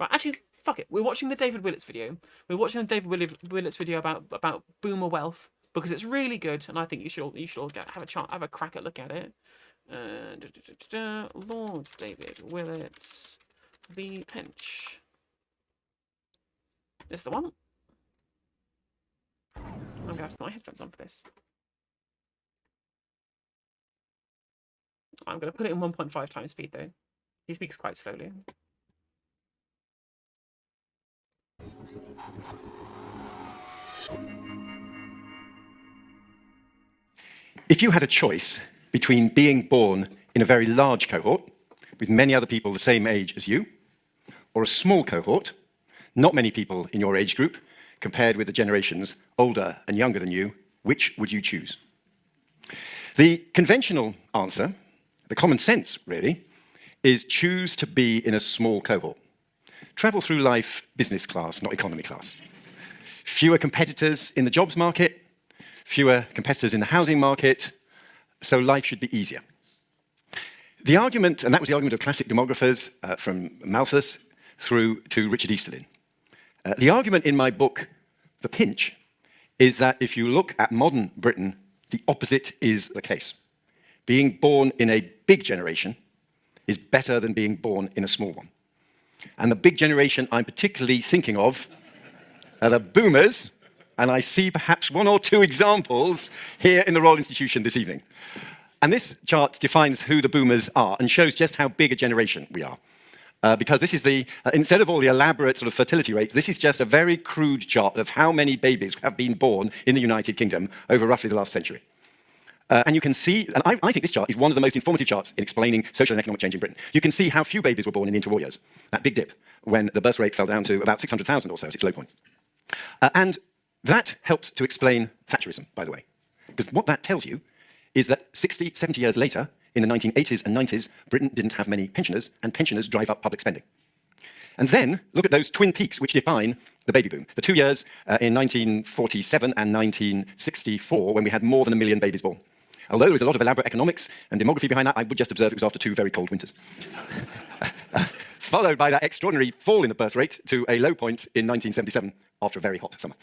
Right, actually, fuck it. We're watching the David Willits video. We're watching the David Willits video about boomer wealth because it's really good, and I think you should all have a crack at look at it. Lord David Willits, the pinch. This is the one. I'm gonna have to put my headphones on for this. I'm gonna put it in 1.5 times speed though. He speaks quite slowly. If you had a choice between being born in a very large cohort with many other people the same age as you, or a small cohort, not many people in your age group, compared with the generations older and younger than you, which would you choose? The conventional answer, the common sense really, is choose to be in a small cohort. Travel through life business class, not economy class. Fewer competitors in the jobs market, fewer competitors in the housing market, so life should be easier. The argument, and that was the argument of classic demographers from Malthus through to Richard Easterlin. The argument in my book, The Pinch, is that if you look at modern Britain, the opposite is the case. Being born in a big generation is better than being born in a small one. And the big generation I'm particularly thinking of are the boomers, and I see perhaps one or two examples here in the Royal Institution this evening. And this chart defines who the boomers are and shows just how big a generation we are. Because this is instead of all the elaborate sort of fertility rates, this is just a very crude chart of how many babies have been born in the United Kingdom over roughly the last century. And you can see, and I think this chart is one of the most informative charts in explaining social and economic change in Britain. You can see how few babies were born in the interwar years, that big dip, when the birth rate fell down to about 600,000 or so at its low point. And that helps to explain Thatcherism, by the way. Because what that tells you is that 60, 70 years later, in the 1980s and 90s, Britain didn't have many pensioners, and pensioners drive up public spending. And then look at those twin peaks which define the baby boom. The 2 years in 1947 and 1964, when we had more than 1 million babies born. Although there was a lot of elaborate economics and demography behind that, I would just observe it was after 2 very cold winters. Followed by that extraordinary fall in the birth rate to a low point in 1977 after a very hot summer.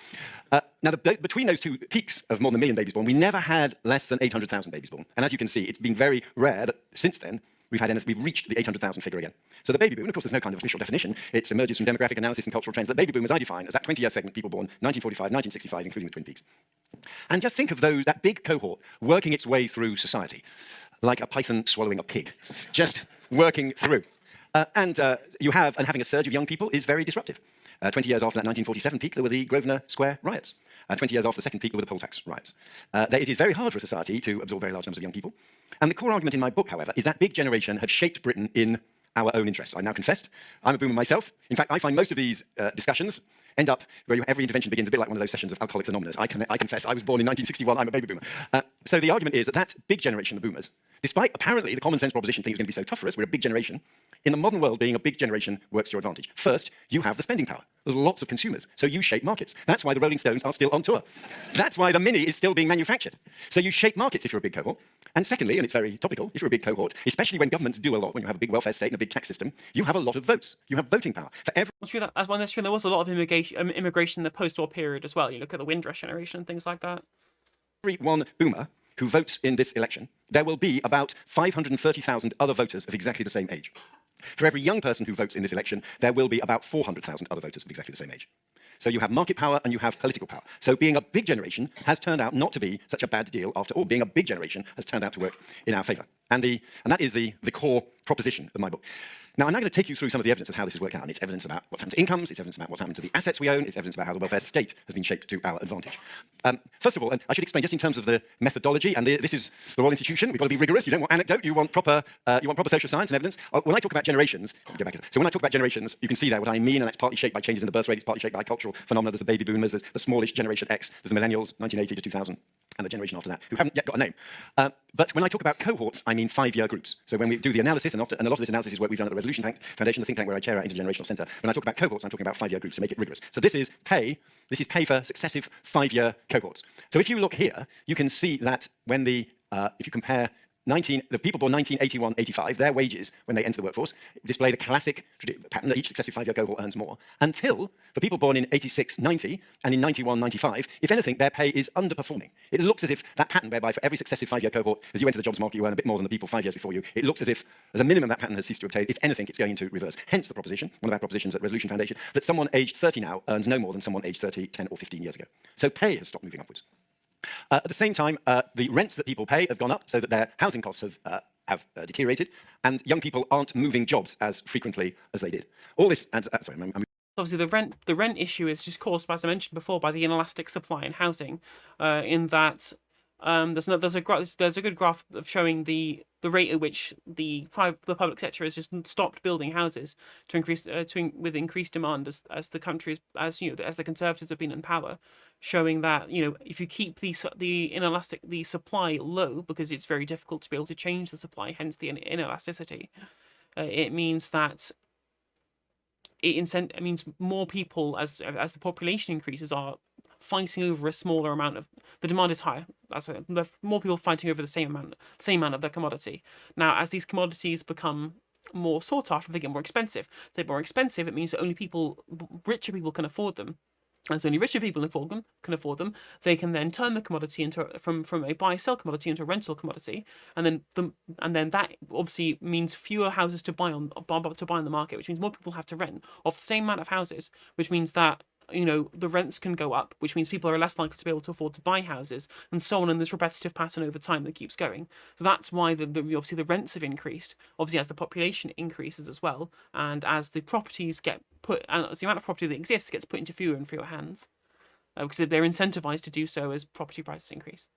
Now, between those 2 peaks of more than 1 million babies born, we never had less than 800,000 babies born. And as you can see, it's been very rare that since then we've reached the 800,000 figure again. So the baby boom, and of course there's no kind of official definition, it emerges from demographic analysis and cultural trends. The baby boom, as I define, as that 20-year segment, people born 1945, 1965, including the Twin Peaks. And just think of that big cohort working its way through society, like a python swallowing a pig, just working through. And having a surge of young people is very disruptive. 20 years after that 1947 peak, there were the Grosvenor Square riots. 20 years after the second peak, there were the poll tax riots. It is very hard for a society to absorb very large numbers of young people. And the core argument in my book, however, is that big generation have shaped Britain in our own interests. I now confessed, I'm a boomer myself. In fact, I find most of these discussions end up where every intervention begins a bit like one of those sessions of Alcoholics Anonymous. I confess, I was born in 1961, I'm a baby boomer. So the argument is that big generation, the boomers, despite apparently the common sense proposition thing is going to be so tough for us, we're a big generation, in the modern world, being a big generation works to your advantage. First, you have the spending power. There's lots of consumers, so you shape markets. That's why the Rolling Stones are still on tour. That's why the Mini is still being manufactured. So you shape markets if you're a big cohort. And secondly, and it's very topical, if you're a big cohort, especially when governments do a lot, when you have a big welfare state and a big tax system, you have a lot of votes. You have voting power. For every Well, true that as well. That's true. There was a lot of immigration in the post-war period as well. You look at the Windrush generation and things like that. every one boomer who votes in this election, there will be about 530,000 other voters of exactly the same age. For every young person who votes in this election, there will be about 400,000 other voters of exactly the same age. So you have market power and you have political power. So being a big generation has turned out not to be such a bad deal after all. Being a big generation has turned out to work in our favour. And that is the core proposition of my book. Now, I'm now going to take you through some of the evidence of how this has worked out. And it's evidence about what's happened to incomes, it's evidence about what's happened to the assets we own, it's evidence about how the welfare state has been shaped to our advantage. First of all, and I should explain just in terms of the methodology, and this is the Royal Institution, we've got to be rigorous, you don't want anecdote, you want proper social science and evidence. When I talk about generations, so when I talk about generations, you can see there what I mean, and that's partly shaped by changes in the birth rate, it's partly shaped by cultural phenomena. There's the baby boomers, there's the smallish generation X, there's the millennials, 1980 to 2000, and the generation after that, who haven't yet got a name. But when I talk about cohorts, I mean 5-year groups. So when we do the analysis, and a lot of this analysis is work we've done at the Resolution Foundation, the think tank where I chair our intergenerational centre. When I talk about cohorts, I'm talking about 5-year groups to make it rigorous. So this is pay for successive 5-year cohorts. So if you look here, you can see that when if you compare the people born 1981, 85, their wages when they enter the workforce display the classic pattern that each successive 5-year cohort earns more, until for people born in 86, 90, and in 91, 95, if anything, their pay is underperforming. It looks as if that pattern whereby for every successive 5-year cohort, as you enter the jobs market, you earn a bit more than the people 5 years before you, it looks as if, as a minimum, that pattern has ceased to obtain. If anything, it's going into reverse. Hence the proposition, one of our propositions at Resolution Foundation, that someone aged 30 now earns no more than someone aged 30, 10 or 15 years ago. So pay has stopped moving upwards. At the same time, the rents that people pay have gone up so that their housing costs have deteriorated, and young people aren't moving jobs as frequently as they did. All this adds... sorry, obviously the rent issue is just caused, as I mentioned before, by the inelastic supply in housing, in that there's a good graph of showing the rate at which the public sector has just stopped building houses to increase with increased demand as the country as the Conservatives have been in power, showing that if you keep the supply low, because it's very difficult to be able to change the supply, hence the inelasticity, it means that it means more people, as the population increases, are fighting over a smaller amount of the demand is higher. The more people fighting over the same amount of the commodity. Now, as these commodities become more sought after, they get more expensive. They're more expensive. It means that only richer people can afford them. And so only richer people can afford them. They can then turn the commodity into from a buy-sell commodity into a rental commodity, and then that obviously means fewer houses to buy on the market, which means more people have to rent off the same amount of houses, which means that the rents can go up, which means people are less likely to be able to afford to buy houses, and so on in this repetitive pattern over time that keeps going. So that's why obviously the rents have increased, obviously as the population increases as well, and as the properties get put, and the amount of property that exists gets put into fewer and fewer hands, because they're incentivized to do so as property prices increase.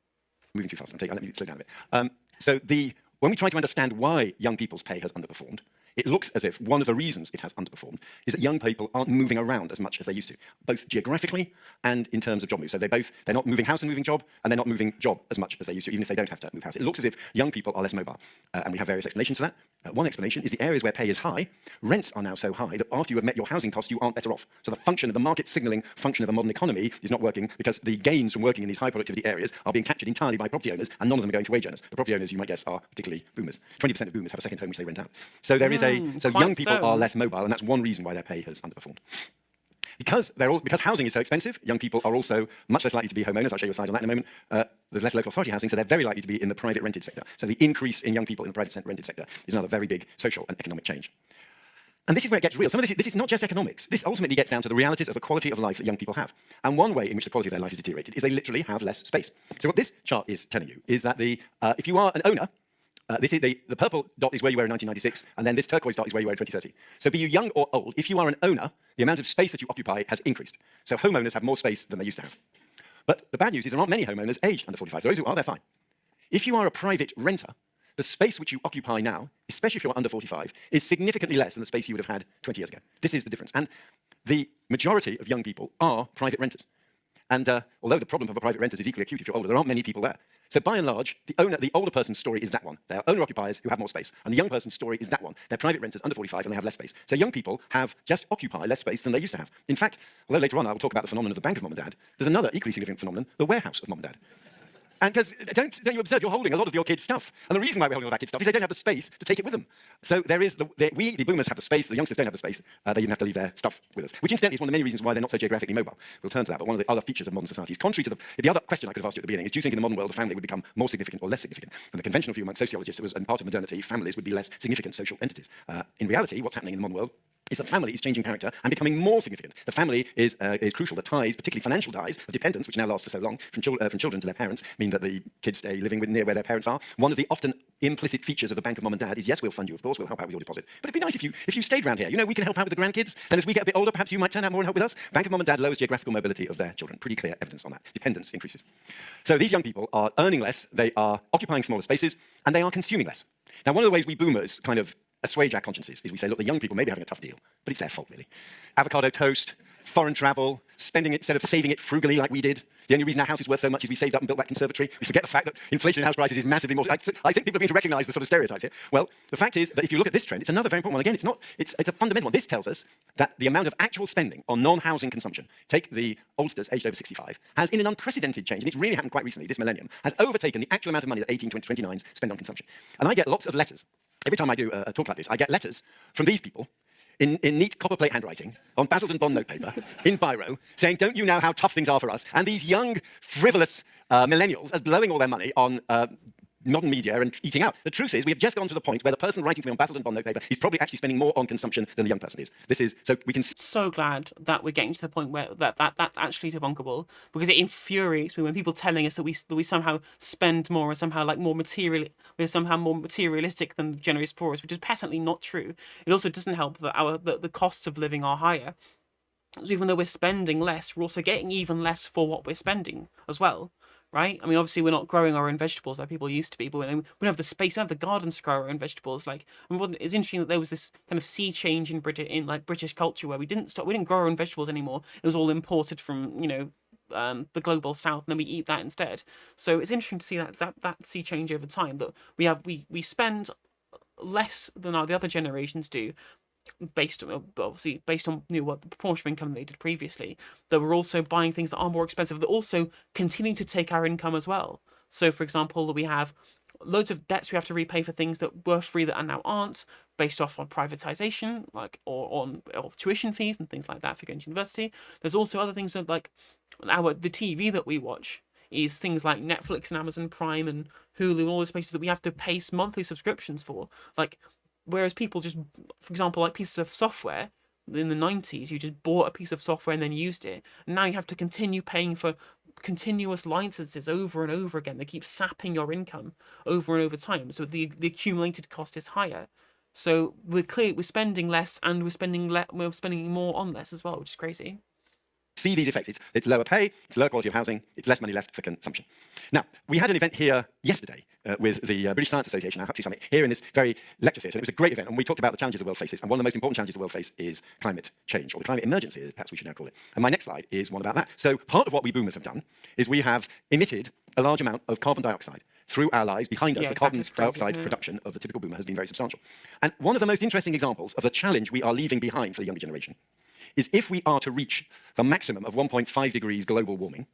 Moving too fast, let me slow down a bit. When we try to understand why young people's pay has underperformed, it looks as if one of the reasons it has underperformed is that young people aren't moving around as much as they used to, both geographically and in terms of job move. So they're not moving house and moving job, and they're not moving job as much as they used to, even if they don't have to move house. It looks as if young people are less mobile, and we have various explanations for that. One explanation is the areas where pay is high, rents are now so high that after you have met your housing costs, you aren't better off. So the market signalling function of a modern economy is not working, because the gains from working in these high productivity areas are being captured entirely by property owners, and none of them are going to wage earners. The property owners, you might guess, are particularly boomers. 20% of boomers have a second home which they rent out. So there is young people are less mobile, and that's one reason why their pay has underperformed. Because housing is so expensive, young people are also much less likely to be homeowners. I'll show you a slide on that in a moment. There's less local authority housing, so they're very likely to be in the private rented sector. So the increase in young people in the private rented sector is another very big social and economic change. And this is where it gets real. Some of this is not just economics. This ultimately gets down to the realities of the quality of life that young people have. And one way in which the quality of their life is deteriorated is they literally have less space. So what this chart is telling you is that if you are an owner, this is the purple dot is where you were in 1996, and then this turquoise dot is where you were in 2030. So be you young or old, if you are an owner, the amount of space that you occupy has increased. So homeowners have more space than they used to have. But the bad news is there aren't many homeowners aged under 45. Those who are, they're fine. If you are a private renter, the space which you occupy now, especially if you're under 45, is significantly less than the space you would have had 20 years ago. This is the difference. And the majority of young people are private renters. And although the problem of a private renter is equally acute if you're older, there aren't many people there. So by and large, the older person's story is that one. They're owner-occupiers who have more space. And the young person's story is that one. They're private renters under 45 and they have less space. So young people just occupy less space than they used to have. In fact, although later on I will talk about the phenomenon of the bank of mom and dad, there's another equally significant phenomenon, the warehouse of mom and dad. And because don't you observe, you're holding a lot of your kids' stuff. And the reason why we're holding all of our kids' stuff is they don't have the space to take it with them. So we, the boomers, have the space, the youngsters don't have the space. They even have to leave their stuff with us, which incidentally is one of the many reasons why they're not so geographically mobile. We'll turn to that, but one of the other features of modern society is contrary to the other question I could have asked you at the beginning is, do you think in the modern world the family would become more significant or less significant? And the conventional view among sociologists was, and part of modernity, families would be less significant social entities. In reality, what's happening in the modern world is that family is changing character and becoming more significant. The family is crucial. The ties, particularly financial ties of dependence, which now last for so long, from children to their parents, mean that the kids stay living near where their parents are. One of the often implicit features of the bank of mom and dad is, yes, we'll fund you, of course, we'll help out with your deposit. But it'd be nice if you stayed around here. You know, we can help out with the grandkids. Then as we get a bit older, perhaps you might turn out more and help with us. Bank of mom and dad lowers geographical mobility of their children. Pretty clear evidence on that. Dependence increases. So these young people are earning less, they are occupying smaller spaces, and they are consuming less. Now, one of the ways we boomers kind of assuage our consciences is we say, look, the young people may be having a tough deal, but it's their fault, really. Avocado toast, foreign travel, spending it instead of saving it frugally like we did. the only reason our house is worth so much is we saved up and built that conservatory. We forget the fact that inflation in house prices is massively more. I think people are beginning to recognise the sort of stereotypes here. Well, the fact is that if you look at this trend, it's another very important one. Again, it's a fundamental one. This tells us that the amount of actual spending on non-housing consumption, take the oldsters aged over 65, has in an unprecedented change, and it's really happened quite recently, this millennium, has overtaken the actual amount of money that 18 to 29s spend on consumption. And I get lots of letters. Every time I do a talk like this, I get letters from these people in neat copperplate handwriting, on Basildon bond notepaper, in biro, saying, don't you know how tough things are for us? And these young, frivolous millennials are blowing all their money on modern media and eating out. The truth is, we have just gone to the point where the person writing to me on Basildon bond notepaper is probably actually spending more on consumption than the young person is. This is, so we can... So glad that we're getting to the point where that's actually debunkable, because it infuriates me when people telling us that we somehow spend more or somehow like more material, we're somehow more materialistic than the generous poorest, which is patently not true. It also doesn't help that the costs of living are higher. So even though we're spending less, we're also getting even less for what we're spending as well. Right? I mean, obviously, we're not growing our own vegetables like people used to be, but we don't have the space, we don't have the gardens to grow our own vegetables. Like, it's interesting that there was this kind of sea change in British culture where we didn't grow our own vegetables anymore. It was all imported from, the global south, and then we eat that instead. So it's interesting to see that sea change over time. That we spend less than the other generations do, based on what the proportion of income they did previously, that we're also buying things that are more expensive, that also continue to take our income as well. So, for example, we have loads of debts we have to repay for things that were free that now aren't, based off on privatization, or tuition fees and things like that for going to university. There's also other things that the TV that we watch is things like Netflix and Amazon Prime and Hulu and all these places that we have to pay monthly subscriptions for. Whereas people just, for example, like pieces of software in the 90s, you just bought a piece of software and then used it. And now you have to continue paying for continuous licenses over and over again. They keep sapping your income over and over time. So the accumulated cost is higher. So we're spending less, and we're spending more on less as well, which is crazy. See these effects. It's lower pay, it's lower quality of housing, it's less money left for consumption. Now, we had an event here yesterday with the British Science Association, our Huxley Summit, here in this very lecture theatre. It was a great event, and we talked about the challenges the world faces, and one of the most important challenges the world faces is climate change, or the climate emergency, perhaps we should now call it. And my next slide is one about that. So part of what we boomers have done is we have emitted a large amount of carbon dioxide through our lives. Behind us, the carbon dioxide production of the typical boomer has been very substantial. And one of the most interesting examples of the challenge we are leaving behind for the younger generation is if we are to reach the maximum of 1.5 degrees global warming,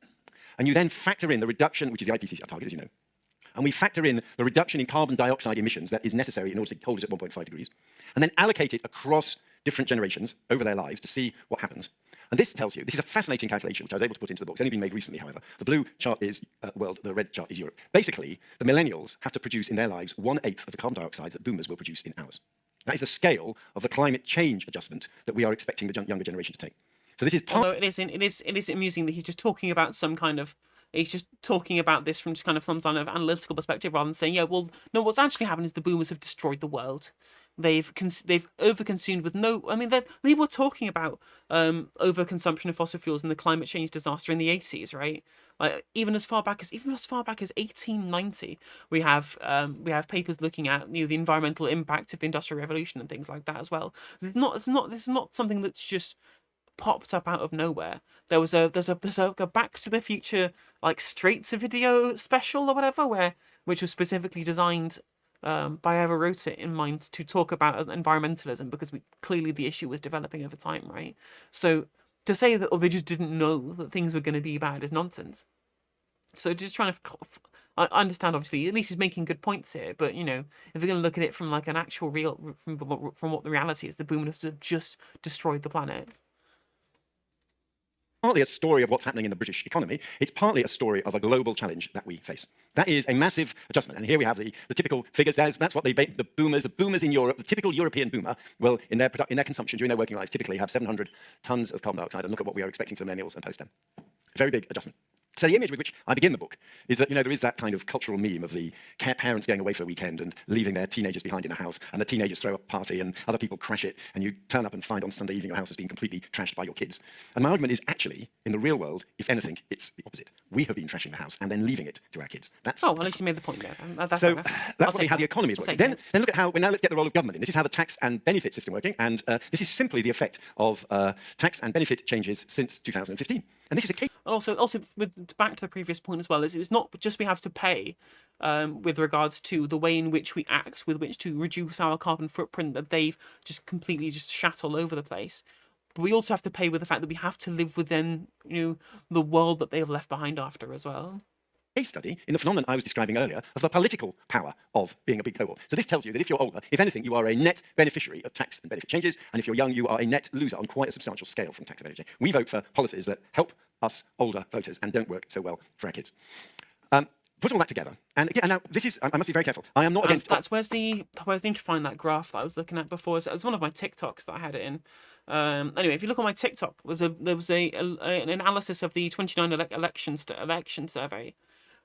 and you then factor in the reduction, which is the IPCC target, as you know, and we factor in the reduction in carbon dioxide emissions that is necessary in order to hold it at 1.5 degrees, and then allocate it across different generations over their lives to see what happens. And this tells you, this is a fascinating calculation, which I was able to put into the book. It's only been made recently, however. The blue chart is world, the red chart is Europe. Basically, the millennials have to produce in their lives 1/8 of the carbon dioxide that boomers will produce in ours. That is the scale of the climate change adjustment that we are expecting the younger generation to take. So this is part... Although it is amusing that he's just talking about he's just talking about this from just kind of some kind of analytical perspective, rather than saying, yeah, well, no, what's actually happened is the boomers have destroyed the world. They've overconsumed with no... I mean, people were talking about overconsumption of fossil fuels and the climate change disaster in the 80s, right? Like even as far back as 1890, we have papers looking at the environmental impact of the Industrial Revolution and things like that as well. This is not something that's just popped up out of nowhere. There's a Back to the Future Straits video special or whatever, which was specifically designed by whoever wrote it in mind to talk about environmentalism, because clearly the issue was developing over time, right? So to say that they just didn't know that things were going to be bad is nonsense. So just trying to... I understand, obviously, at least he's making good points here, but, if you're going to look at it from an actual from what the reality is, the boomers have just destroyed the planet. Partly a story of what's happening in the British economy. It's partly a story of a global challenge that we face. That is a massive adjustment. And here we have the typical figures. That's what the boomers in Europe, the typical European boomer, will, in their consumption during their working lives, typically have 700 tons of carbon dioxide. And look at what we are expecting for the millennials and post them. A very big adjustment. So the image with which I begin the book is that, there is that kind of cultural meme of the parents going away for a weekend and leaving their teenagers behind in the house, and the teenagers throw a party and other people crash it, and you turn up and find on Sunday evening your house has been completely trashed by your kids. And my argument is actually, in the real world, if anything, it's the opposite. We have been trashing the house and then leaving it to our kids. Well, at least you made the point there. That's how the economy is working. Then look at how, now let's get the role of government in. This is how the tax and benefit system working, and this is simply the effect of tax and benefit changes since 2015. And this is a case. Also with back to the previous point as well, is it's not just we have to pay with regards to the way in which we act, with which to reduce our carbon footprint that they've just completely just shat all over the place. But we also have to pay with the fact that we have to live within, the world that they have left behind after as well. Case study in the phenomenon I was describing earlier of the political power of being a big cohort. So this tells you that if you're older, if anything, you are a net beneficiary of tax and benefit changes, and if you're young, you are a net loser on quite a substantial scale from tax and benefit change. We vote for policies that help us older voters and don't work so well for our kids. Put all that together, and now this is, I must be very careful. I am not against. That's where's the need to find that graph that I was looking at before. So it was one of my TikToks that I had it in. Anyway, if you look on my TikTok, there was an analysis of the 29 election survey,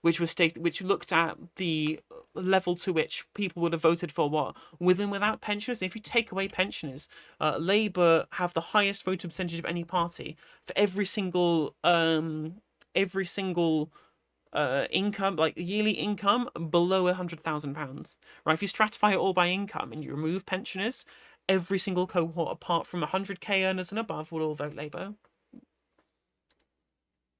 which looked at the level to which people would have voted for what, with and without pensioners. If you take away pensioners, Labour have the highest voter percentage of any party for every single income, like yearly income below £100,000. Right? If you stratify it all by income and you remove pensioners, every single cohort apart from 100k earners and above will all vote Labour.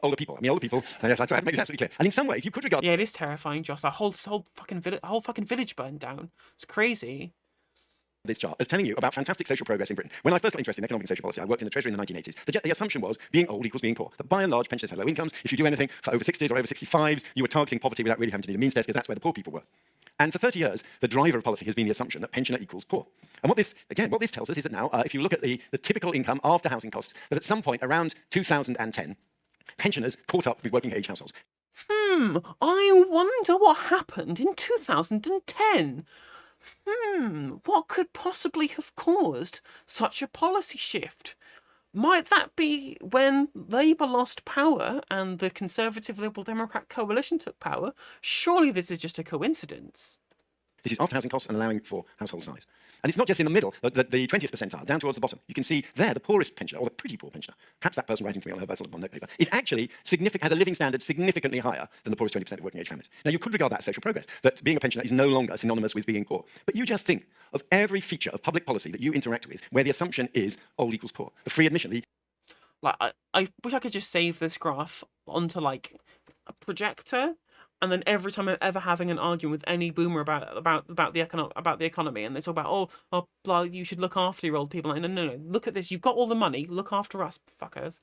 Older people. I mean, older people. Yes, I have to make this absolutely clear. And in some ways, you could regard. Yeah, it is terrifying, Josh. That whole fucking village burned down. It's crazy. This chart is telling you about fantastic social progress in Britain. When I first got interested in economic and social policy, I worked in the Treasury in the 1980s. The assumption was being old equals being poor. That by and large, pensioners had low incomes. If you do anything for over 60s or over 65s, you were targeting poverty without really having to need a means test, because that's where the poor people were. And for 30 years, the driver of policy has been the assumption that pensioner equals poor. And what this tells us is that now, if you look at the typical income after housing costs, that at some point around 2010, pensioners caught up with working age households. I wonder what happened in 2010. What could possibly have caused such a policy shift? Might that be when Labour lost power and the Conservative Liberal Democrat coalition took power? Surely this is just a coincidence. This is after housing costs and allowing for household size. And it's not just in the middle, the 20th percentile, down towards the bottom. You can see there the poorest pensioner, or the pretty poor pensioner, perhaps that person writing to me on her sort of note paper, is actually has a living standard significantly higher than the poorest 20% of working age families. Now, you could regard that as social progress, that being a pensioner is no longer synonymous with being poor. But you just think of every feature of public policy that you interact with where the assumption is old equals poor. The free admission, I wish I could just save this graph onto like a projector, and then every time I'm ever having an argument with any boomer about the economy, and they talk about blah, you should look after your old people. Like, no, look at this. You've got all the money. Look after us, fuckers.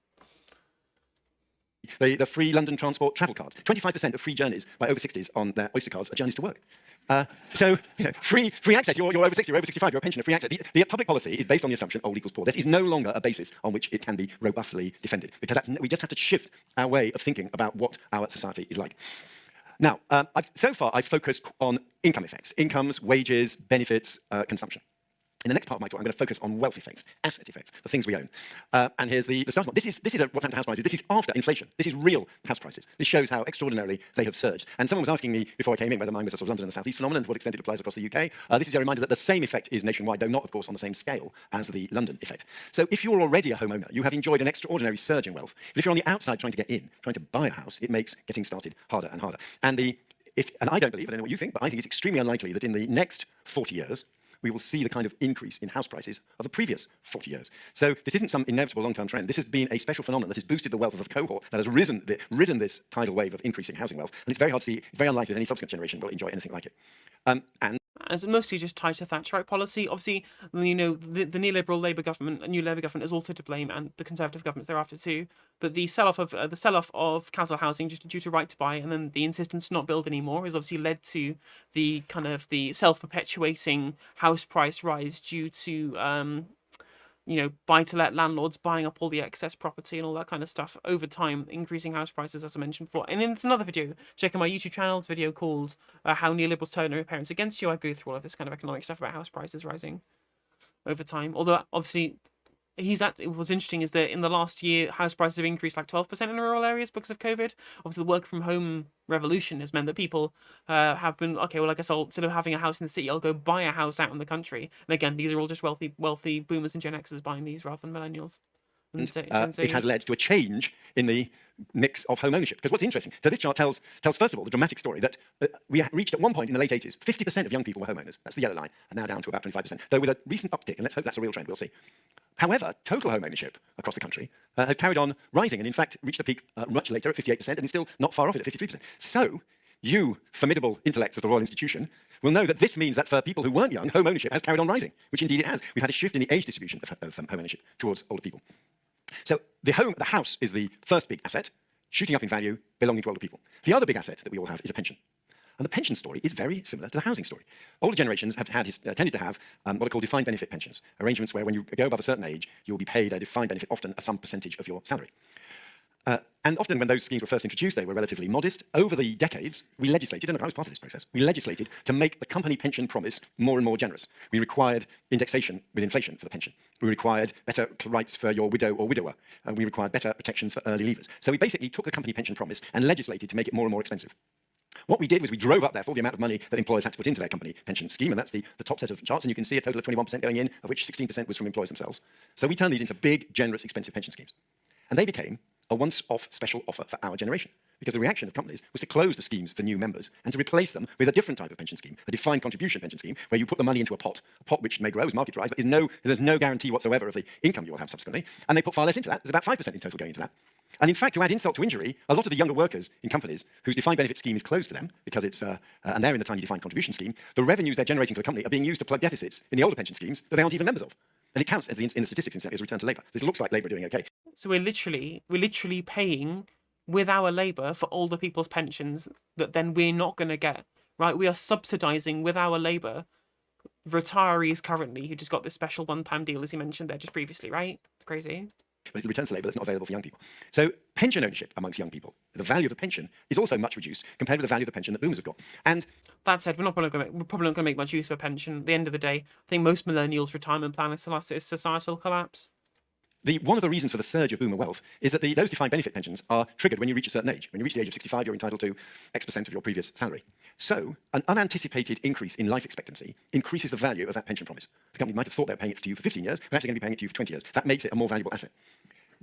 The free London transport travel cards. 25% of free journeys by over 60s on their Oyster cards are journeys to work. Free access. You're over 60, you're over 65, you're a pensioner, free access. The public policy is based on the assumption old equals poor. That is no longer a basis on which it can be robustly defended, because we just have to shift our way of thinking about what our society is like. Now, so far, I've focused on income effects, incomes, wages, benefits, consumption. In the next part of my talk, I'm going to focus on wealth effects, asset effects, the things we own. And here's the starting point. This is what's happened to house prices. This is after inflation. This is real house prices. This shows how extraordinarily they have surged. And someone was asking me before I came in whether mine was a sort of London and the South East phenomenon, to what extent it applies across the UK. This is a reminder that the same effect is nationwide, though not, of course, on the same scale as the London effect. So if you're already a homeowner, you have enjoyed an extraordinary surge in wealth. But if you're on the outside trying to get in, trying to buy a house, it makes getting started harder and harder. And I don't believe, I don't know what you think, but I think it's extremely unlikely that in the next 40 years, we will see the kind of increase in house prices of the previous 40 years. So this isn't some inevitable long-term trend. This has been a special phenomenon that has boosted the wealth of a cohort that has ridden this tidal wave of increasing housing wealth. And it's very hard to see, it's very unlikely that any subsequent generation will enjoy anything like it. And it's mostly just tied to Thatcherite policy. Obviously, the neoliberal Labour government, new Labour government, is also to blame, and the Conservative governments thereafter too. But the sell-off of council housing just due to right to buy, and then the insistence to not build anymore, has obviously led to the kind of the self-perpetuating house price rise due to buy-to-let landlords buying up all the excess property and all that kind of stuff over time, increasing house prices, as I mentioned before. And then it's another video. Check out my YouTube channel. It's a video called How Neoliberals Turn Their Parents Against You. I go through all of this kind of economic stuff about house prices rising over time. Although, obviously, it was interesting is that in the last year, house prices have increased like 12% in rural areas because of COVID. Obviously, the work from home revolution has meant that people have been, okay, well, I guess instead of having a house in the city, I'll go buy a house out in the country. And again, these are all just wealthy boomers and Gen Xers buying these rather than millennials. it has led to a change in the mix of home ownership. Because what's interesting, so this chart tells first of all, the dramatic story that we reached at one point in the late 80s, 50% of young people were homeowners. That's the yellow line, and now down to about 25%. Though with a recent uptick, and let's hope that's a real trend, we'll see. However, total home ownership across the country has carried on rising, and in fact reached a peak much later at 58%, and is still not far off it at 53%. So, you formidable intellects of the Royal Institution will know that this means that for people who weren't young, home ownership has carried on rising, which indeed it has. We've had a shift in the age distribution of home ownership towards older people. So the house is the first big asset, shooting up in value, belonging to older people. The other big asset that we all have is a pension. And the pension story is very similar to the housing story. Older generations have tended to have what are called defined benefit pensions, arrangements where when you go above a certain age, you will be paid a defined benefit, often some percentage of your salary. And often when those schemes were first introduced, they were relatively modest. Over the decades, we legislated, and I was part of this process, we legislated to make the company pension promise more and more generous. We required indexation with inflation for the pension. We required better rights for your widow or widower. And we required better protections for early leavers. So we basically took the company pension promise and legislated to make it more and more expensive. What we did was we drove up, therefore, the amount of money that employers had to put into their company pension scheme, and that's the top set of charts, and you can see a total of 21% going in, of which 16% was from employers themselves. So we turned these into big, generous, expensive pension schemes. And they became a once-off special offer for our generation, because the reaction of companies was to close the schemes for new members and to replace them with a different type of pension scheme, a defined contribution pension scheme, where you put the money into a pot which may grow as market rise, but there's no guarantee whatsoever of the income you will have subsequently, and they put far less into that. There's about 5% in total going into that. And in fact, to add insult to injury, a lot of the younger workers in companies whose defined benefit scheme is closed to them, because it's, and they're in the tiny defined contribution scheme, the revenues they're generating for the company are being used to plug deficits in the older pension schemes that they aren't even members of. And it counts as in the statistics instead as return to labour. So it looks like labour are doing okay. So we're literally paying with our labour for older people's pensions that then we're not going to get, right? We are subsidising with our labour retirees currently who just got this special one-time deal, as you mentioned there just previously, right? It's crazy. But it's the return to labour that's not available for young people. So pension ownership amongst young people, the value of the pension is also much reduced compared with the value of the pension that boomers have got. And that said, we're probably not going to make much use of a pension. At the end of the day, I think most millennials' retirement plan is societal collapse. One of the reasons for the surge of boomer wealth is that those defined benefit pensions are triggered when you reach a certain age. When you reach the age of 65, you're entitled to X% of your previous salary. So an unanticipated increase in life expectancy increases the value of that pension promise. The company might have thought they were paying it to you for 15 years, they're actually going to be paying it to you for 20 years. That makes it a more valuable asset.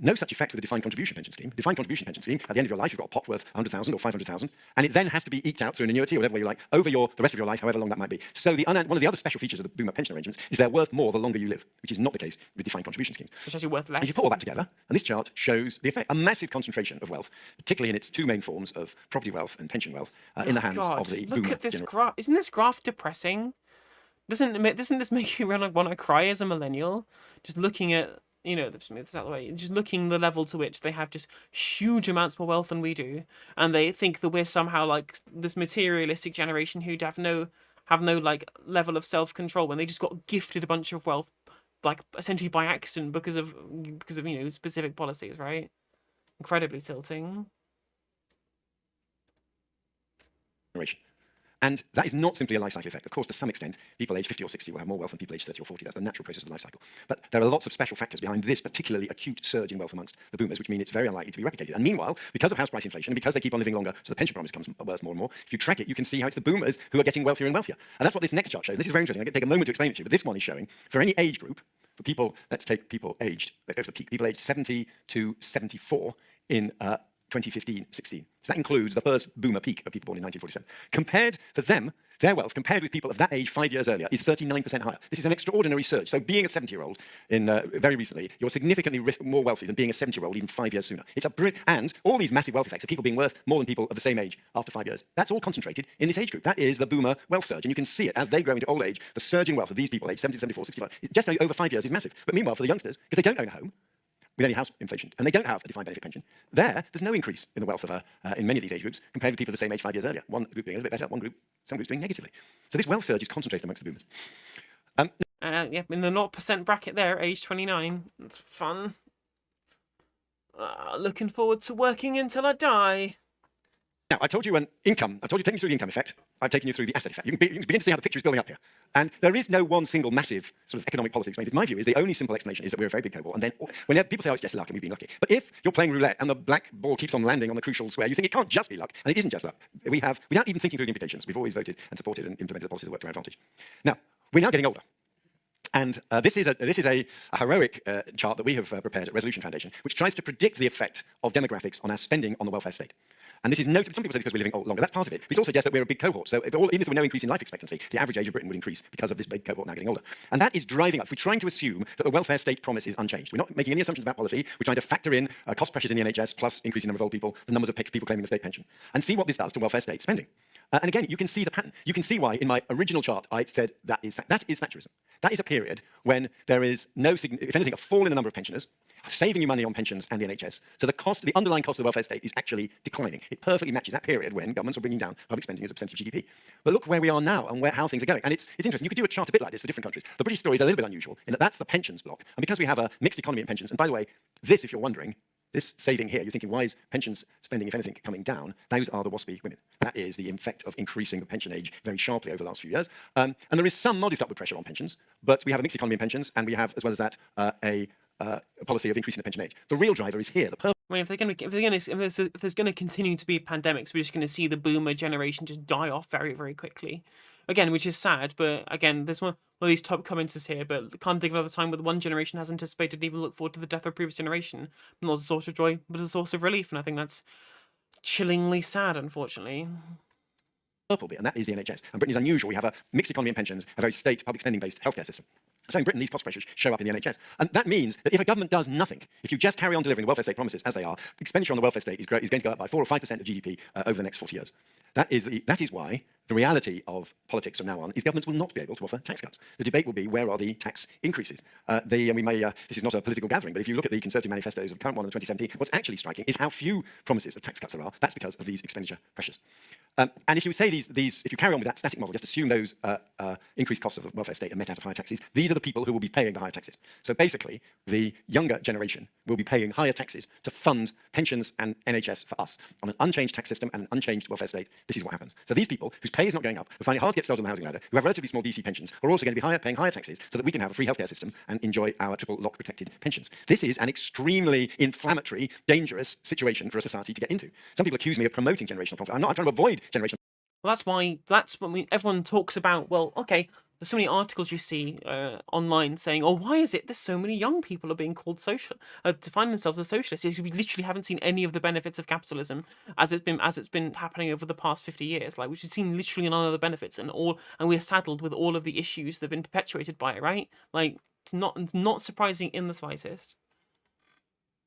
No such effect with a defined contribution pension scheme. Defined contribution pension scheme, at the end of your life, you've got a pot worth 100,000 or 500,000, and it then has to be eked out through an annuity or whatever way you like over the rest of your life, however long that might be. So one of the other special features of the boomer pension arrangements is they're worth more the longer you live, which is not the case with defined contribution schemes. It's actually worth less. And you put all that together, and this chart shows the effect, a massive concentration of wealth, particularly in its two main forms of property wealth and pension wealth, in the hands of the boomer. Look at this graph. Isn't this graph depressing? Doesn't this make you want to cry as a millennial? Just looking at just looking the level to which they have just huge amounts more wealth than we do, and they think that we're somehow like this materialistic generation who have no like level of self-control when they just got gifted a bunch of wealth, like essentially by accident because of specific policies, right? Incredibly tilting. And that is not simply a life cycle effect. Of course, to some extent, people aged 50 or 60 will have more wealth than people aged 30 or 40. That's the natural process of the life cycle. But there are lots of special factors behind this particularly acute surge in wealth amongst the boomers, which mean it's very unlikely to be replicated. And meanwhile, because of house price inflation and because they keep on living longer, so the pension promise becomes worth more and more, if you track it, you can see how it's the boomers who are getting wealthier and wealthier. And that's what this next chart shows. This is very interesting. I'm going to take a moment to explain it to you, but this one is showing, for any age group, for people, let's take people aged, let's go to the peak, people aged 70 to 74 in 2015-16. So that includes the first boomer peak of people born in 1947. Compared for them, their wealth, compared with people of that age 5 years earlier, is 39% higher. This is an extraordinary surge. So being a 70-year-old very recently, you're significantly more wealthy than being a 70-year-old even 5 years sooner. And all these massive wealth effects of people being worth more than people of the same age after 5 years. That's all concentrated in this age group. That is the boomer wealth surge. And you can see it as they grow into old age. The surge in wealth of these people aged 70, 74, 65, just over 5 years is massive. But meanwhile, for the youngsters, because they don't own a home, with any house inflation, and they don't have a defined benefit pension, there's no increase in the wealth of in many of these age groups compared with people of the same age 5 years earlier. One group doing a little bit better, some groups doing negatively. So this wealth surge is concentrated amongst the boomers. Yeah, in the 0% bracket there, age 29. It's fun. Looking forward to working until I die. Now, I told you taking you through the income effect. I've taken you through the asset effect. You can begin to see how the picture is building up here. And there is no one single massive sort of economic policy explained. My view is the only simple explanation is that we're a very big cohort. And then when people say, oh, it's just luck and we've been lucky. But if you're playing roulette and the black ball keeps on landing on the crucial square, you think it can't just be luck. And it isn't just luck. Without even thinking through the implications, we've always voted and supported and implemented the policies that work to our advantage. Now, we're now getting older. And this is a heroic chart that we have prepared at Resolution Foundation, which tries to predict the effect of demographics on our spending on the welfare state. And this is noted, some people say it's because we're living longer, that's part of it, but it also suggests that we're a big cohort. So even if there were no increase in life expectancy, the average age of Britain would increase because of this big cohort now getting older. And that is driving up, if we're trying to assume that the welfare state promise is unchanged, we're not making any assumptions about policy, we're trying to factor in cost pressures in the NHS, plus increasing number of old people, the numbers of people claiming the state pension, and see what this does to welfare state spending. And again, you can see the pattern. You can see why in my original chart I said that is Thatcherism. That is a period when there is no, if anything, a fall in the number of pensioners, saving you money on pensions and the NHS. So the underlying cost of the welfare state is actually declining. It perfectly matches that period when governments were bringing down public spending as a percentage of GDP. But look where we are now and how things are going. And it's interesting. You could do a chart a bit like this for different countries. The British story is a little bit unusual in that that's the pensions block. And because we have a mixed economy in pensions, and by the way, this, if you're wondering, this saving here, you're thinking, why is pensions spending, if anything, coming down? Those are the WASPy women. That is the effect of increasing the pension age very sharply over the last few years. And there is some modest upward pressure on pensions, but we have a mixed economy in pensions, and we have, as well as that, a policy of increasing the pension age. The real driver is here. I mean, if there's going to continue to be pandemics, we're just going to see the boomer generation just die off very, very quickly. Again, which is sad, but again, there's one of these top commenters here, but can't think of another time where the one generation has anticipated and even looked forward to the death of a previous generation. Not as a source of joy, but as a source of relief, and I think that's chillingly sad, unfortunately. Purple bit, and that is the NHS. And Britain is unusual. We have a mixed economy in pensions, a very state, public spending-based healthcare system. So in Britain, these cost pressures show up in the NHS. And that means that if a government does nothing, if you just carry on delivering the welfare state promises as they are, expenditure on the welfare state is going to go up by 4 or 5% of GDP over the next 40 years. That is why the reality of politics from now on is governments will not be able to offer tax cuts. The debate will be, where are the tax increases? This is not a political gathering, but if you look at the Conservative manifestos of the current one in 2017, what's actually striking is how few promises of tax cuts there are. That's because of these expenditure pressures. And if you say if you carry on with that static model, just assume those increased costs of the welfare state are met out of higher taxes, these are the people who will be paying the higher taxes. So basically, the younger generation will be paying higher taxes to fund pensions and NHS for us. On an unchanged tax system and an unchanged welfare state, this is what happens. So these people whose pay is not going up, who find it hard to get started on the housing ladder, who have relatively small DC pensions, are also going to be paying higher taxes so that we can have a free healthcare system and enjoy our triple lock protected pensions. This is an extremely inflammatory, dangerous situation for a society to get into. Some people accuse me of promoting generational conflict. I'm trying to avoid generational. Well, that's what everyone talks about. Well, okay, there's so many articles you see online saying, "Oh, why is it there's so many young people are being called define themselves as socialists?" We literally haven't seen any of the benefits of capitalism as it's been happening over the past 50 years. Like, we've seen literally none of the benefits, and we're saddled with all of the issues that have been perpetuated by it. Right? Like, it's not surprising in the slightest.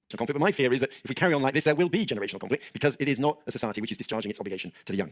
Conflict, but my fear is that if we carry on like this, there will be generational conflict because it is not a society which is discharging its obligation to the young.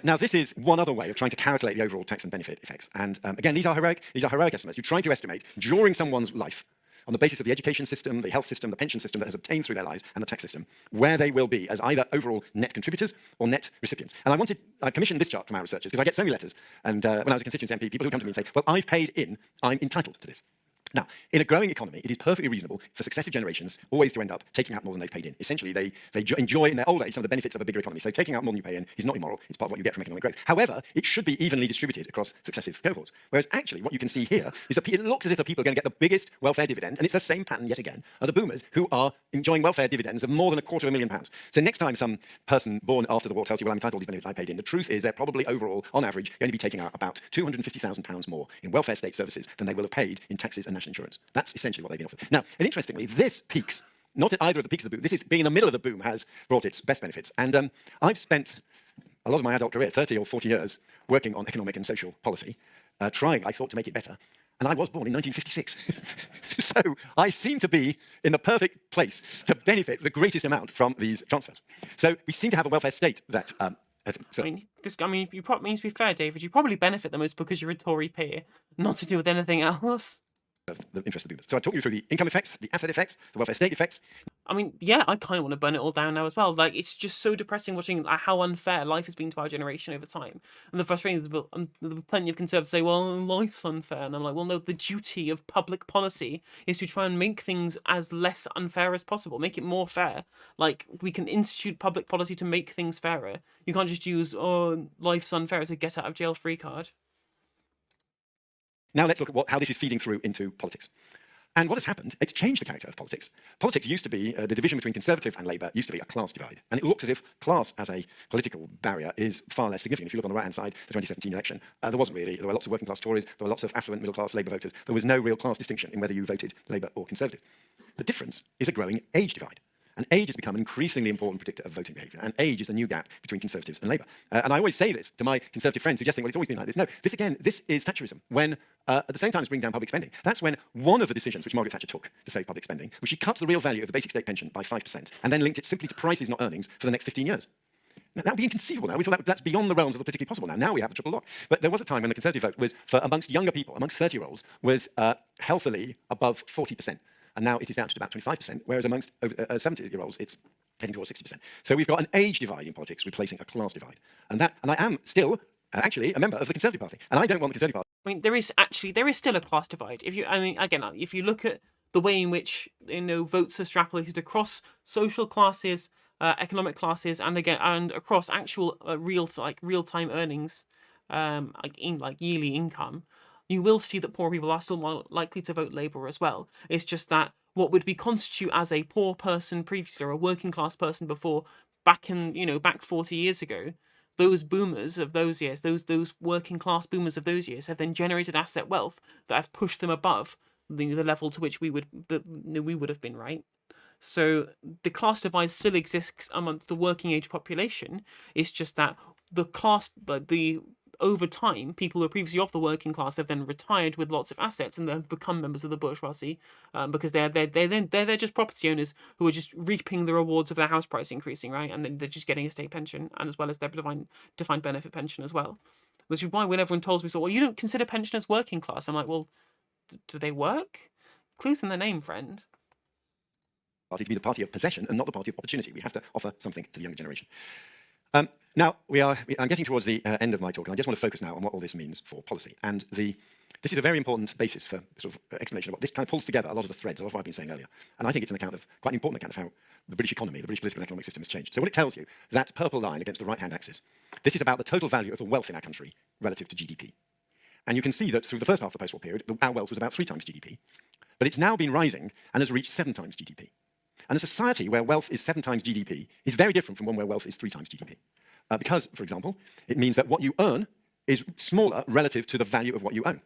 Now, this is one other way of trying to calculate the overall tax and benefit effects. And again, these are heroic estimates. You try to estimate during someone's life, on the basis of the education system, the health system, the pension system that has obtained through their lives, and the tax system, where they will be as either overall net contributors or net recipients. And I commissioned this chart from our researchers because I get so many letters. And when I was a constituency MP, people who come to me and say, well, I've paid in, I'm entitled to this. Now, in a growing economy, it is perfectly reasonable for successive generations always to end up taking out more than they've paid in. Essentially, they enjoy in their old age some of the benefits of a bigger economy. So taking out more than you pay in is not immoral. It's part of what you get from economic growth. However, it should be evenly distributed across successive cohorts. Whereas actually, what you can see here is that it looks as if the people are going to get the biggest welfare dividend, and it's the same pattern yet again, are the boomers who are enjoying welfare dividends of more than £250,000. So next time some person born after the war tells you, well, I'm entitled to these benefits I paid in, the truth is they're probably overall, on average, going to be taking out about £250,000 more in welfare state services than they will have paid in taxes and national insurance. That's essentially what they've been offered. Now, and interestingly, this peaks, not at either of the peaks of the boom. This is being in the middle of the boom has brought its best benefits. And I've spent a lot of my adult career, 30 or 40 years, working on economic and social policy, trying, I thought, to make it better. And I was born in 1956. So I seem to be in the perfect place to benefit the greatest amount from these transfers. So we seem to have a welfare state that... you probably, to be fair, David, you probably benefit the most because you're a Tory peer, not to do with anything else. The interest of the boomers. So I talked you through the income effects, the asset effects, the welfare state effects. I mean, yeah, I kind of want to burn it all down now as well. Like, it's just so depressing watching how unfair life has been to our generation over time. And the frustrating is, there are plenty of conservatives say, well, life's unfair. And I'm like, well, no, the duty of public policy is to try and make things as less unfair as possible, make it more fair. Like, we can institute public policy to make things fairer. You can't just use, oh, life's unfair as a get out of jail free card. Now let's look at how this is feeding through into politics. And what has happened, it's changed the character of politics. Politics used to be, the division between Conservative and Labour used to be a class divide. And it looks as if class as a political barrier is far less significant. If you look on the right-hand side, the 2017 election, there wasn't really. There were lots of working class Tories, there were lots of affluent middle-class Labour voters. There was no real class distinction in whether you voted Labour or Conservative. The difference is a growing age divide. And age has become an increasingly important predictor of voting behaviour. And age is the new gap between Conservatives and Labour. And I always say this to my Conservative friends suggesting, well, it's always been like this. No, this is Thatcherism. When, at the same time as bringing down public spending, that's when one of the decisions which Margaret Thatcher took to save public spending was she cut the real value of the basic state pension by 5% and then linked it simply to prices, not earnings, for the next 15 years. Now, that would be inconceivable now. We thought that's beyond the realms of the politically possible now. Now we have the triple lock. But there was a time when the Conservative vote was, for amongst younger people, amongst 30-year-olds, was healthily above 40%. And now it is down to about 25%, whereas amongst 70-year-olds, it's heading towards 60%. So we've got an age divide in politics replacing a class divide. And I am still, actually, a member of the Conservative Party. And I don't want the Conservative Party. I mean, there is still a class divide. If you look at the way in which, votes are extrapolated across social classes, economic classes, and across actual real-time earnings, yearly income, you will see that poor people are still more likely to vote Labour as well. It's just that what would be constitute as a poor person previously, or a working class person before, back 40 years ago, those boomers of those years, those working class boomers of those years, have then generated asset wealth that have pushed them above the level to which we would have been, right? So the class divide still exists amongst the working age population. It's just that over time, people who were previously off the working class have then retired with lots of assets and have become members of the bourgeoisie, because they're just property owners who are just reaping the rewards of their house price increasing, right? And then they're just getting a state pension, and as well as their defined benefit pension as well. Which is why when everyone tells me, well, you don't consider pensioners working class, I'm like, well, do they work? Clues in the name, friend. Party to be the party of possession and not the party of opportunity. We have to offer something to the younger generation. Now, I'm getting towards the end of my talk, and I just want to focus now on what all this means for policy. And this is a very important basis for sort of explanation of what this kind of pulls together a lot of the threads of what I've been saying earlier. And I think it's quite an important account of how the British economy, the British political and economic system has changed. So what it tells you, that purple line against the right-hand axis, this is about the total value of the wealth in our country relative to GDP. And you can see that through the first half of the post-war period, our wealth was about 3 times GDP. But it's now been rising and has reached 7 times GDP. And a society where wealth is 7 times GDP is very different from one where wealth is 3 times GDP. Because, for example, it means that what you earn is smaller relative to the value of what you own.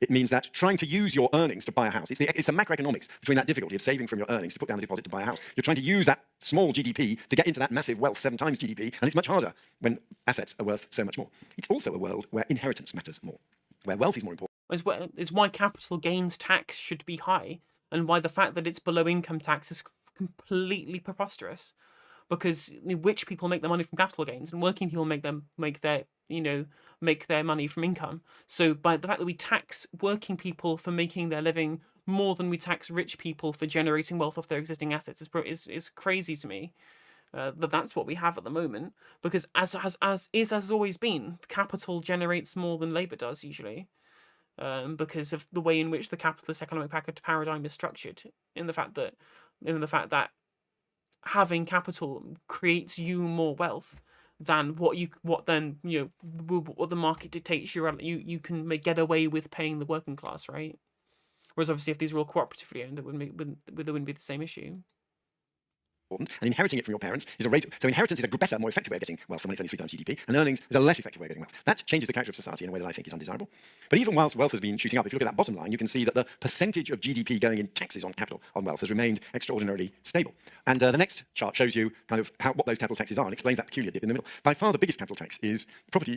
It means that trying to use your earnings to buy a house, it's the macroeconomics between that difficulty of saving from your earnings to put down the deposit to buy a house. You're trying to use that small GDP to get into that massive wealth, 7 times GDP, and it's much harder when assets are worth so much more. It's also a world where inheritance matters more, where wealth is more important. It's why capital gains tax should be high, and why the fact that it's below income tax is completely preposterous. Because rich people make their money from capital gains, and working people make their money from income. So by the fact that we tax working people for making their living more than we tax rich people for generating wealth off their existing assets is crazy to me. That's what we have at the moment. Because as has always been, capital generates more than labour does usually. Because of the way in which the capitalist economic paradigm is structured, in the fact that having capital creates you more wealth than what the market dictates you can get away with paying the working class, right? Whereas obviously if these were all cooperatively owned, there wouldn't be the same issue. And inheriting it from your parents is a rate. So inheritance is a better, more effective way of getting wealth than when it's only 3 times GDP, and earnings is a less effective way of getting wealth. That changes the character of society in a way that I think is undesirable. But even whilst wealth has been shooting up, if you look at that bottom line, you can see that the percentage of GDP going in taxes on capital, on wealth, has remained extraordinarily stable. And the next chart shows you kind of what those capital taxes are and explains that peculiar dip in the middle. By far the biggest capital tax is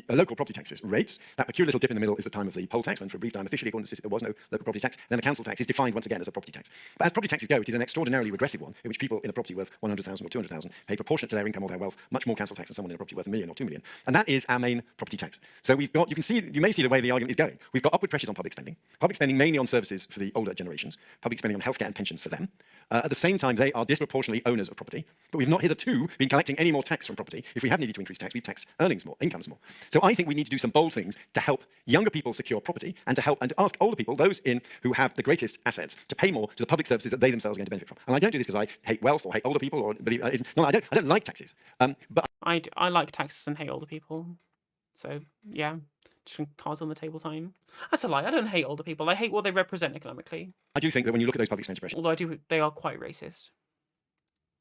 local property taxes, rates. That peculiar little dip in the middle is the time of the poll tax, when for a brief time officially according to the system there was no local property tax. Then the council tax is defined once again as a property tax. But as property taxes go, it is an extraordinarily regressive one, in which people in a property worth 100,000 or 200,000 pay proportionate to their income or their wealth much more council tax than someone in a property worth 1 million or 2 million. And that is our main property tax. So you may see the way the argument is going. We've got upward pressures on public spending mainly on services for the older generations, public spending on healthcare and pensions for them. At the same time, they are disproportionately owners of property, but we've not hitherto been collecting any more tax from property. If we have needed to increase tax, we've taxed earnings more, incomes more. So I think we need to do some bold things to help younger people secure property and to ask older people, those who have the greatest assets, to pay more to the public services that they themselves are going to benefit from. And I don't do this because I hate wealth or hate older people or believe I don't like taxes. But I like taxes and hate older people. So yeah, Just cards on the table time. That's a lie. I don't hate older people. I hate what they represent economically. I do think that when you look at those public expenditure pressures, Although they are quite racist.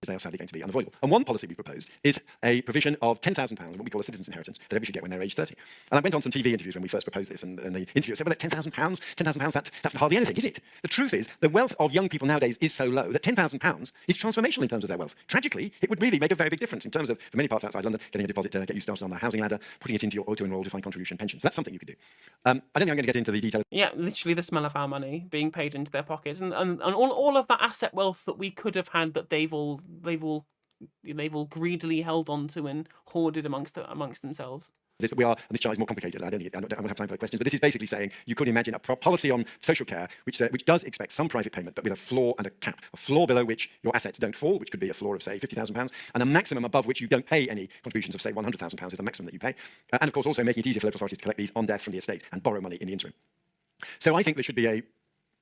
they are sadly going to be unavoidable. And one policy we proposed is a provision of £10,000, what we call a citizen's inheritance, that everybody should get when they're age 30. And I went on some TV interviews when we first proposed this, and the interviewer said, well, £10,000, that's hardly anything, is it? The truth is, the wealth of young people nowadays is so low that £10,000 is transformational in terms of their wealth. Tragically, it would really make a very big difference in terms of, for many parts outside London, getting a deposit to get you started on the housing ladder, putting it into your auto-enroll defined contribution pensions. That's something you could do. I don't think I'm going to get into the details. Yeah, literally the smell of our money being paid into their pockets, and all of that asset wealth that we could have had that they've all greedily held onto and hoarded amongst themselves. This, but this chart is more complicated. I don't have time for the questions, but this is basically saying you could imagine a policy on social care which does expect some private payment, but with a floor and a cap. A floor below which your assets don't fall, which could be a floor of, say, £50,000, and a maximum above which you don't pay any contributions of, say, £100,000 is the maximum that you pay. And, of course, also making it easier for local authorities to collect these on death from the estate and borrow money in the interim. So I think there should be a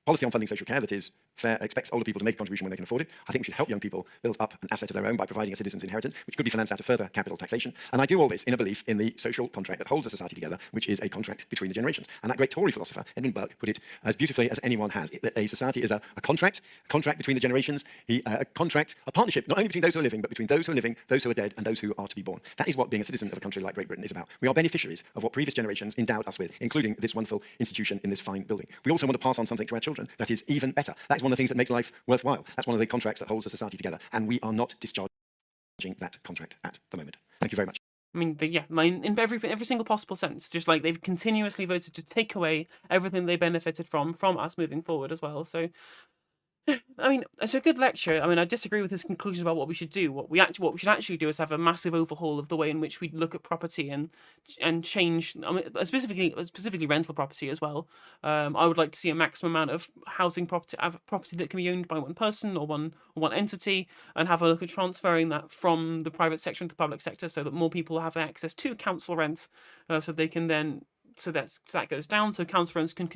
policy on funding social care that is fair, expects older people to make a contribution when they can afford it. I think we should help young people build up an asset of their own by providing a citizen's inheritance, which could be financed out of further capital taxation. And I do all this in a belief in the social contract that holds a society together, which is a contract between the generations. And that great Tory philosopher, Edmund Burke, put it as beautifully as anyone has. A society is a contract between the generations, a partnership, not only between those who are living, but between those who are living, those who are dead, and those who are to be born. That is what being a citizen of a country like Great Britain is about. We are beneficiaries of what previous generations endowed us with, including this wonderful institution in this fine building. We also want to pass on something to our children that is even better. That is one of the things that makes life worthwhile. That's one of the contracts that holds a society together, and we are not discharging that contract at the moment. Thank you very much. I mean, in every single possible sense, just like they've continuously voted to take away everything they benefited from us moving forward as well. So, I mean, it's a good lecture. I mean, I disagree with his conclusions about what we should do. What we should actually do is have a massive overhaul of the way in which we look at property and change. I mean, specifically rental property as well. I would like to see a maximum amount of housing property that can be owned by one person or one entity, and have a look at transferring that from the private sector into the public sector, so that more people have access to council rents, so they can then. So that goes down. So council rents can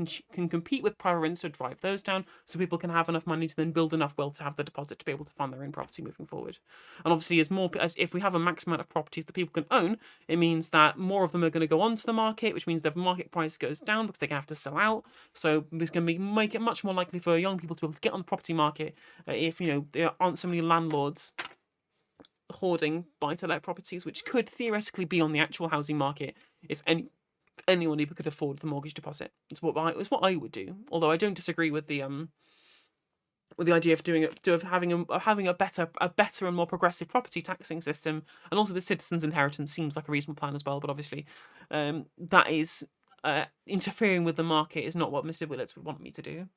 compete with private rents to drive those down. So people can have enough money to then build enough wealth to have the deposit to be able to fund their own property moving forward. And obviously, as if we have a maximum amount of properties that people can own, it means that more of them are going to go onto the market, which means the market price goes down because they're going to have to sell out. So it's going to make it much more likely for young people to be able to get on the property market if there aren't so many landlords hoarding buy-to-let properties, which could theoretically be on the actual housing market if anyone who could afford the mortgage deposit. It's what I would do. Although I don't disagree with the idea of having a better and more progressive property taxing system, and also the citizens' inheritance seems like a reasonable plan as well. But obviously, that is interfering with the market is not what Mr. Willits would want me to do.